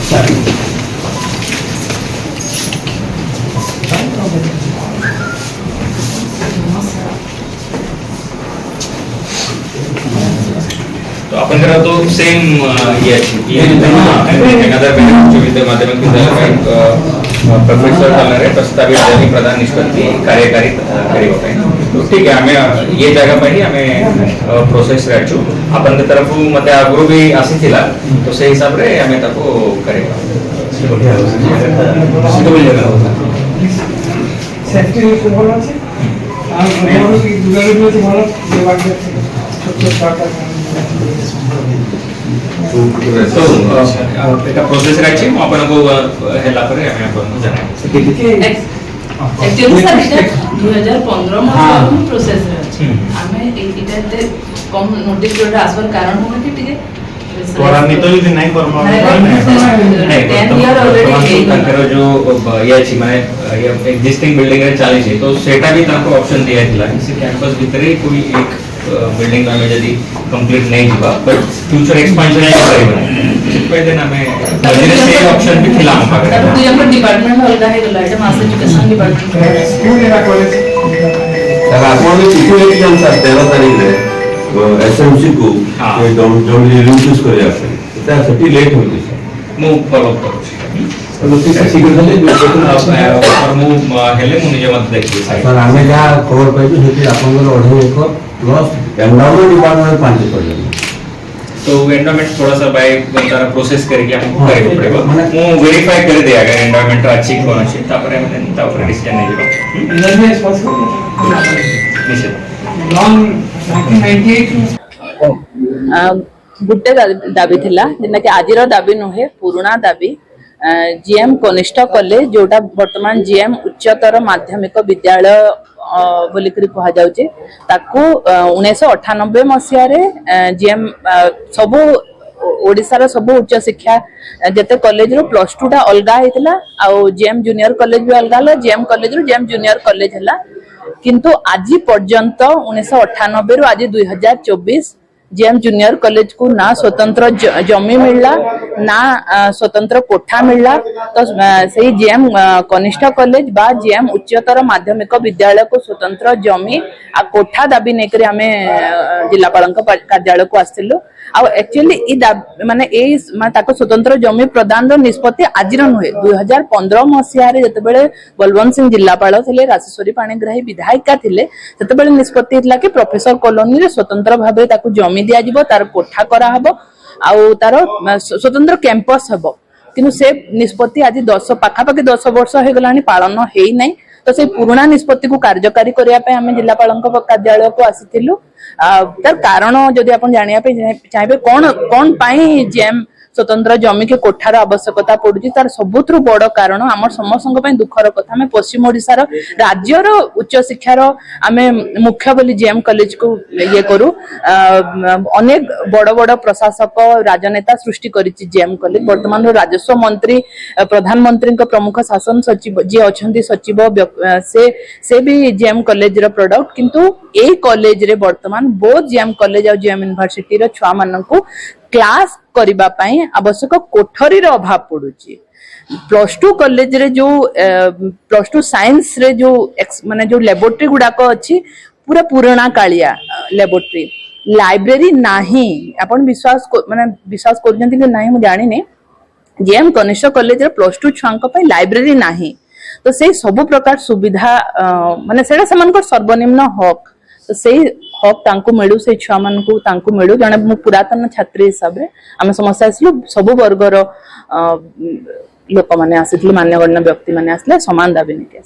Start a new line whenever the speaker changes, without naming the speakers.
तो आपण करा तो सेम माध्यमिक प्रोफेसर प्रस्तावित जमी प्रधान निष्पत्ति कार्यकारी तो ठीक है हमें ये जगह पर ही हमें प्रोसेस रखु अपन तरफ मत आगु भी आसी थिला तो से हिसाब रे हमें ताको करेगा
सेफ्टी भल अछि आ
तो एटा प्रोसेस रखी अपन को हेला पर हमें अपन जाना
एक्चुअली सर इटा 2015 में प्रोसेस रे अछि हमें इटा ते कम नोटिस जोडा आसवर कारण हो कि ठीक है
त्वरान्वित यदि नहीं परमाणु
ताकर जो ये अछि माने एक्जिस्टिंग बिल्डिंग रे चली छै तो सेटा भी ताको ऑप्शन दिया थिला इसी कैंपस भीतर कोई एक बिल्डिंग में यदि कंप्लीट नहीं हुआ बट फ्यूचर एक्सपेंशन नहीं करेगा पे देना में मझे से ऑप्शन भी थिला हम पाकर
तब तो अपन डिपार्टमेंट अलगा है गला एटा मास education department
school era college
sir आपण भी किछु एक जन सर 13 तारिख रे एसएमसी को जो रिलीज करे आसे एटा सटी लेट होती सर
मु फॉलो करू
तो ठीक है शीघ्र चले
और मु हेले मु निजे मत देखि
सर हमें जा खबर पाइबे सेठी आपण अढे एक प्लस एनवायरनमेंट डिपार्टमेंट 5 पड़ले
तो एनवायरनमेंट थोड़ा सा बाय तारा प्रोसेस करके हमको करे पड़ेगा मु वेरीफाई कर दिया गया एनवायरनमेंट अच्छी कोन अछि तापर हम तापर डिसीजन नहीं लेबा
एनर्जी इज पॉसिबल
निश्चित
लॉन्ग 1998
गुटे दाबी थिला जेना कि आजिर दाबी नुहे पुराना दाबी जीएम कनिष्ठ कॉलेज जोटा वर्तमान जीएम उच्चतर माध्यमिक विद्यालय बोलिकरी कहा जाउचे ताकू 1998 मसिया रे जीएम सबु ओडिसा रो सबु उच्च शिक्षा जते कॉलेज रो +2 टा अलगा हेतला आ जीएम जूनियर कॉलेज भी अलगा हला जीएम कॉलेज रो जीएम जूनियर कॉलेज हला किंतु आजि पर्यंत 1998 रो आज 2024 जीएम जूनियर कॉलेज को ना स्वतंत्र जमी मिलला ना स्वतंत्र कोठा मिलला तो सही जीएम कनिष्ठ कॉलेज बा जीएम उच्चतर माध्यमिक विद्यालय को स्वतंत्र जमी आ कोठा दाबी नेकरी हमें जिलापाल कार्यालय को आस्तिलु आ एक्चुअली ई माने ए माने ताको स्वतंत्र जमी प्रदान रो निष्पत्ति आजिर नुहे 2015 मसिया रे जते बेले बलवंत सिंह जिलापाल थिले राजेश्वरी पाणीग्राही विधायिका थिले तते बेले निष्पत्ति हितला कि प्रोफेसर कॉलोनी रे स्वतंत्र भाबे ताको जमी दिया जिवो तार कोठा करा हबो आ तार स्वतंत्र कैंपस हबो किनु से निष्पत्ति आज 10 पाखापाखि 10 वर्ष हो गलानी पालन हेई नै तो से पुराना निष्पत्ति को कार्यकारी करिया पे हमें जिलापालक कार्यालय को आसीथिलु तार कारण जदि आपण जानिया पे चाहबे कोन पाई जेम स्वतंत्र जमी के कोठार आवश्यकता पड़ुची तार सबुथरु बड़ कारण हमर समस्त पई दुखर कथा हमें पश्चिम ओडिसा रो राज्य रो उच्च शिक्षा रो हमें मुख्य बोली जेएम कॉलेज को ये करू अनेक बड़ बड़ प्रशासक राजनेता सृष्टि करिछि जेएम कॉलेज वर्तमान राजस्व मंत्री प्रधानमंत्री को प्रमुख शासन सचिव जे अछंती सचिव से भी जेएम कॉलेज रो प्रोडक्ट किंतु ए कॉलेज रे वर्तमान बोथ जेएम कॉलेज और जेएम यूनिवर्सिटी रो छुआ माननकु क्लास करिबा पई आवश्यक कोठरी रो अभाव पड़ुची +2 कॉलेज रे जो +2 साइंस रे जो माने जो लैबोरेटरी गुडा को अछि पूरा पुराना कालिया लैबोरेटरी लाइब्रेरी नाही आपण विश्वास करजंती कि नाही मु जानि ने जेएम कनिष्ठ कॉलेज रे +2 छांक पई लाइब्रेरी नाही तो से सब प्रकार सुविधा माने सेडा समान को सर्वनिम्न हक तो से हक तांको मिलू से छुआ मान को तांको मिलू जने मु पुरातन छात्री हिसाब रे हम समस्या आसलु सब वर्गर लोक माने आसितले मान्यगण्य व्यक्ति माने आसले समान दाबी ने के